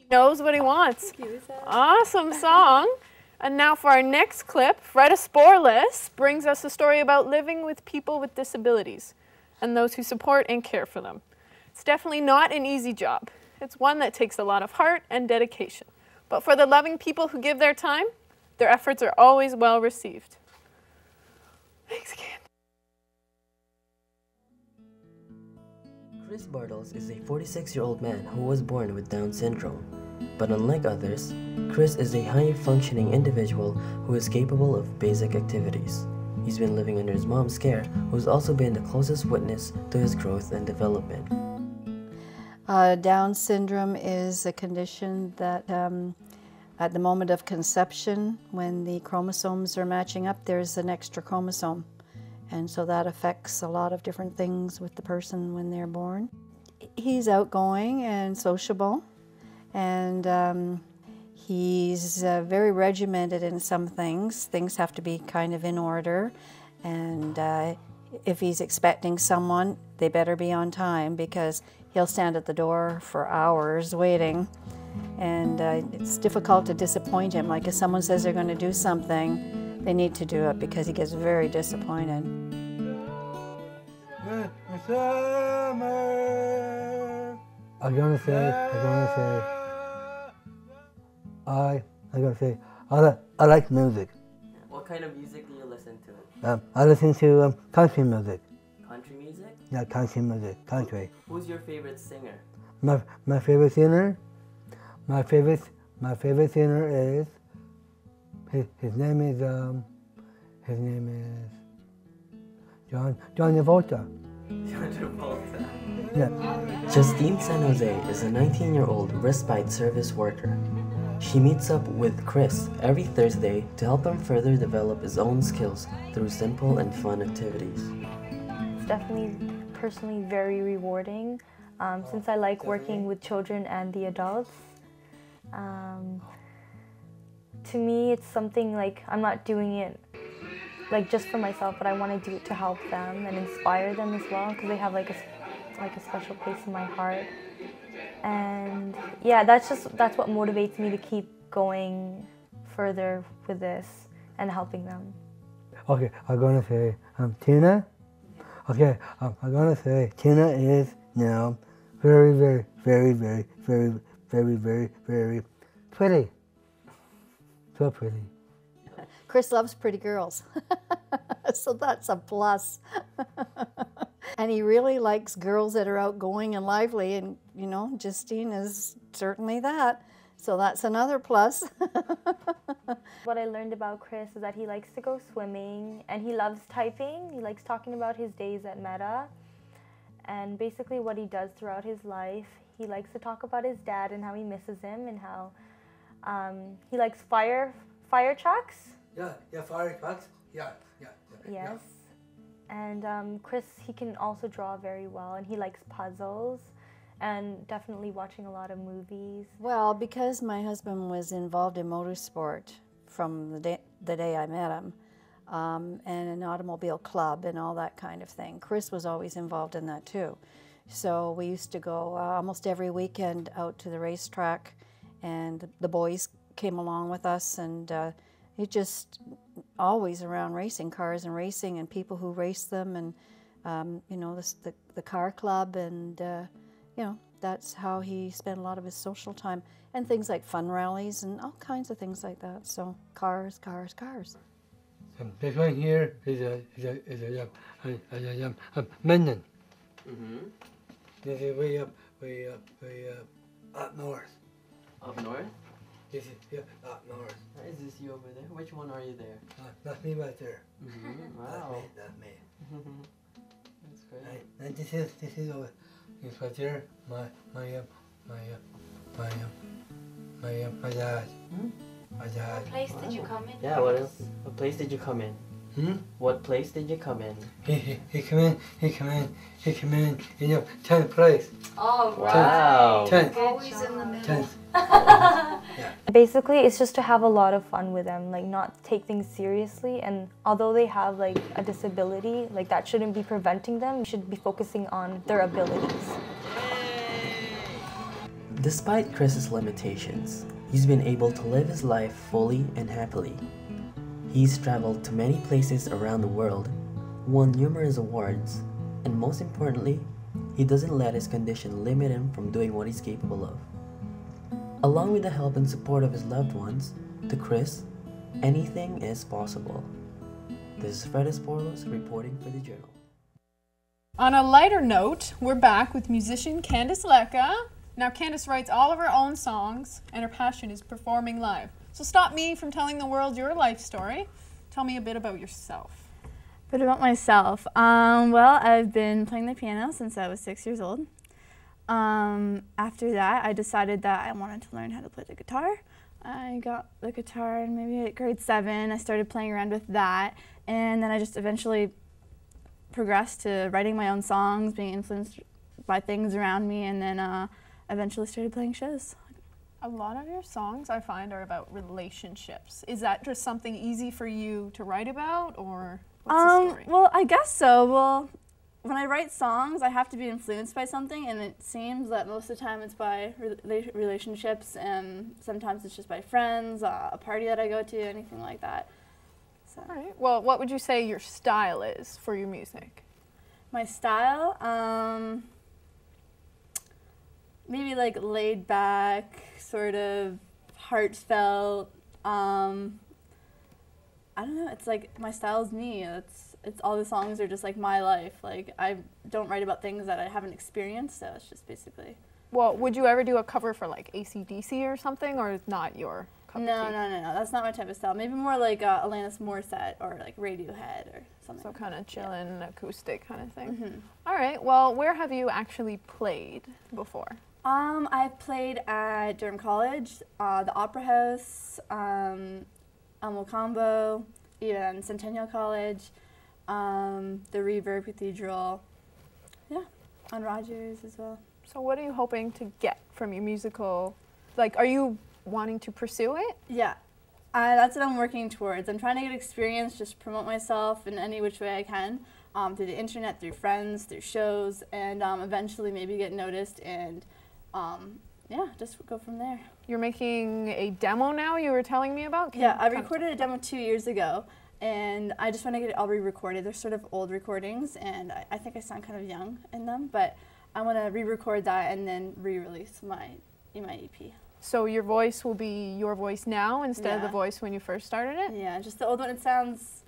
Knows what he wants. Awesome song. And now for our next clip, Freda Sporeless brings us a story about living with people with disabilities and those who support and care for them. It's definitely not an easy job. It's one that takes a lot of heart and dedication. But for the loving people who give their time, their efforts are always well received. Thanks again. Chris Bartels is a 46-year-old man who was born with Down syndrome. But unlike others, Chris is a high-functioning individual who is capable of basic activities. He's been living under his mom's care, who's also been the closest witness to his growth and development. Down syndrome is a condition that at the moment of conception, when the chromosomes are matching up, there's an extra chromosome. And so that affects a lot of different things with the person when they're born. He's outgoing and sociable, and he's very regimented in some things. Things have to be kind of in order, and if he's expecting someone, they better be on time, because he'll stand at the door for hours waiting, and it's difficult to disappoint him. Like if someone says they're going to do something, they need to do it, because he gets very disappointed. I'm gonna say, I like music. What kind of music do you listen to? I listen to country music. Country music? Yeah, country music, country. Who's your favorite singer? My favorite singer? My favorite singer is, his name is John Travolta. John Travolta. Yeah. Justine San Jose is a 19-year-old respite service worker. She meets up with Chris every Thursday to help him further develop his own skills through simple and fun activities. It's definitely personally very rewarding, since I like working with children and the adults. To me, it's something like I'm not doing it like just for myself, but I want to do it to help them and inspire them as well, because they have like a special place in my heart. And yeah, that's what motivates me to keep going further with this and helping them. Okay, I'm gonna say Tina. Okay, I'm gonna say Tina is now very pretty. So pretty. Chris loves pretty girls, so that's a plus. And he really likes girls that are outgoing and lively, and you know, Justine is certainly that. So that's another plus. What I learned about Chris is that he likes to go swimming, and he loves typing. He likes talking about his days at Meta, and basically what he does throughout his life. He likes to talk about his dad and how he misses him, and how he likes fire trucks. Yeah, fire trucks. Yeah. Yes. And Chris, he can also draw very well, and he likes puzzles, and definitely watching a lot of movies. Well, because my husband was involved in motorsport from the day I met him, and an automobile club and all that kind of thing. Chris was always involved in that too. So we used to go almost every weekend out to the racetrack, and the boys came along with us, and it just always around racing cars and racing and people who race them, and you know, the car club, and you know, that's how he spent a lot of his social time, and things like fun rallies and all kinds of things like that. So cars. This one here is a Minden. This is way up north. Up north? This is up north. Is this you over there? Which one are you there? That's me right there. Wow. That's me. That's great. And this is over. This right there. My dad. My dad. What place did you come in? Yeah. What place did you come in? What place did you come in? He come in in the 10th place. Oh, wow. 10th. Always in the middle. 10th. Basically, it's just to have a lot of fun with them, like not take things seriously. And although they have like a disability, like that shouldn't be preventing them. You should be focusing on their abilities. Despite Chris's limitations, he's been able to live his life fully and happily. He's traveled to many places around the world, won numerous awards, and most importantly, he doesn't let his condition limit him from doing what he's capable of. Along with the help and support of his loved ones, to Chris, anything is possible. This is Fred Esporlos reporting for the Journal. On a lighter note, we're back with musician Candice Lecca. Now, Candice writes all of her own songs, and her passion is performing live. So stop me from telling the world your life story. Tell me a bit about yourself. A bit about myself. Well, I've been playing the piano since I was 6 years old. After that, I decided that I wanted to learn how to play the guitar. I got the guitar in maybe at grade 7. I started playing around with that, and then I just eventually progressed to writing my own songs, being influenced by things around me, and then eventually started playing shows. A lot of your songs, I find, are about relationships. Is that just something easy for you to write about, or what's the story? Well, I guess so. Well, when I write songs, I have to be influenced by something, and it seems that most of the time it's by relationships, and sometimes it's just by friends, a party that I go to, anything like that. So. All right. Well, what would you say your style is for your music? My style? Maybe like laid back, sort of heartfelt. I don't know. It's like my style's me. It's all the songs are just like my life. Like I don't write about things that I haven't experienced. So it's just basically. Well, would you ever do a cover for like AC/DC or something, or is not your cup of tea? No. That's not my type of style. Maybe more like Alanis Morissette or like Radiohead or something. So kind of chillin', acoustic kind of thing. Mm-hmm. All right. Well, where have you actually played before? I've played at Durham College, the Opera House, Combo, even Centennial College, the Reverb Cathedral, yeah, on Rogers as well. So what are you hoping to get from your musical? Like, are you wanting to pursue it? Yeah, that's what I'm working towards. I'm trying to get experience, just promote myself in any which way I can, through the internet, through friends, through shows, and eventually maybe get noticed and yeah, just go from there. You're making a demo now, you were telling me about? Yeah, I recorded a demo 2 years ago, and I just want to get it all re-recorded. They're sort of old recordings, and I think I sound kind of young in them, but I want to re-record that and then re-release my EP. So your voice will be your voice now instead of the Yeah. voice when you first started it? Yeah, just the old one. It sounds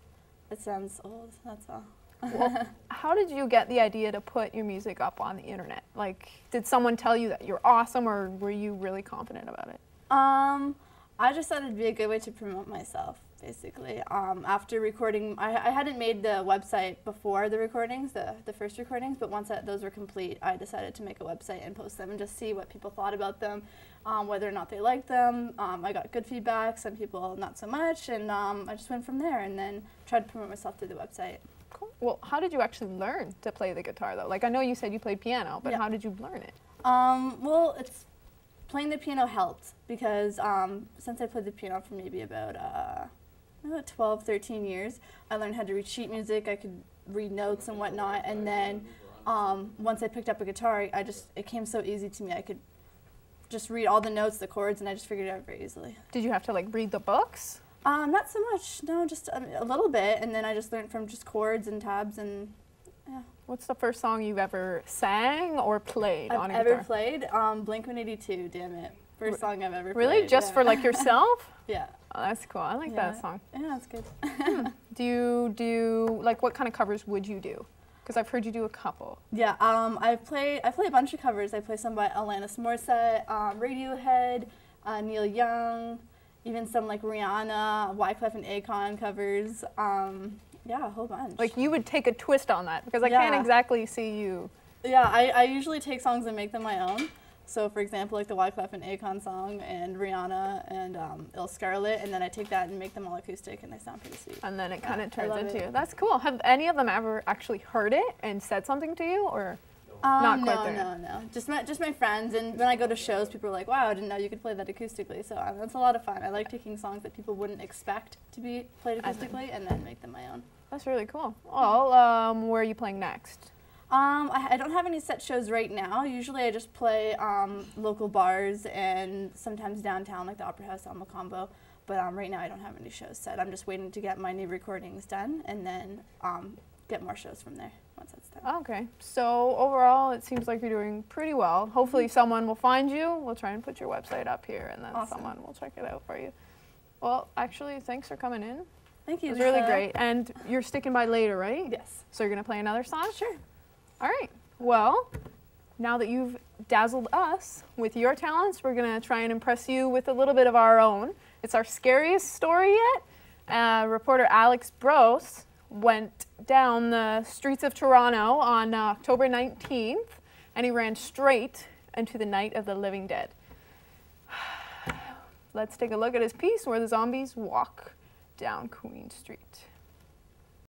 old, that's all. Well, how did you get the idea to put your music up on the internet? Like, did someone tell you that you're awesome, or were you really confident about it? I just thought it'd be a good way to promote myself, basically. After recording, I hadn't made the website before the recordings, the first recordings, but once those were complete, I decided to make a website and post them and just see what people thought about them, whether or not they liked them. I got good feedback, some people not so much, and I just went from there and then tried to promote myself through the website. Cool. Well, how did you actually learn to play the guitar, though? Like, I know you said you played piano, but Yeah. how did you learn it? Well, playing the piano helped because since I played the piano for maybe about 12, 13 years, I learned how to read sheet music. I could read notes and whatnot, and then once I picked up a guitar, it came so easy to me. I could just read all the notes, the chords, and I just figured it out very easily. Did you have to, like, read the books? Not so much, no, just a little bit, and then I just learned from just chords and tabs and, yeah. What's the first song you've ever sang or played on a I've guitar? ever played? Blink-182, damn it. First song I've ever played. Really? Just yeah. for, like, yourself? Yeah. Oh, that's cool. I like Yeah. that song. Yeah, that's good. Do you, like, what kind of covers would you do? Because I've heard you do a couple. Yeah, I play a bunch of covers. I play some by Alanis Morissette, Radiohead, Neil Young, even some like Rihanna, Wyclef and Akon covers. Yeah, a whole bunch. Like, you would take a twist on that, because I can't Yeah. exactly see you. Yeah, I usually take songs and make them my own. So, for example, like the Wyclef and Akon song and Rihanna and Il Scarlet, and then I take that and make them all acoustic, and they sound pretty sweet. And then it kind of I turns love into it. you. That's cool. Have any of them ever actually heard it and said something to you, or not quite there? No. Just my friends, and when I go to shows, people are like, wow, I didn't know you could play that acoustically. So that's a lot of fun. I like taking songs that people wouldn't expect to be played acoustically and then make them my own. That's really cool. Well, where are you playing next? I don't have any set shows right now. Usually I just play local bars and sometimes downtown, like the Opera House on Macombo. But right now I don't have any shows set. I'm just waiting to get my new recordings done and then get more shows from there once that's done. Okay, so overall it seems like you're doing pretty well. Hopefully someone will find you. We'll try and put your website up here and then someone will check it out for you. Well, actually, thanks for coming in. Thank you. It was really great. And you're sticking by later, right? Yes. So you're going to play another song? Sure. All right. Well, now that you've dazzled us with your talents, we're going to try and impress you with a little bit of our own. It's our scariest story yet. Reporter Alex Brose went down the streets of Toronto on October 19th, and he ran straight into the Night of the Living Dead. Let's take a look at his piece, Where the Zombies Walk Down Queen Street.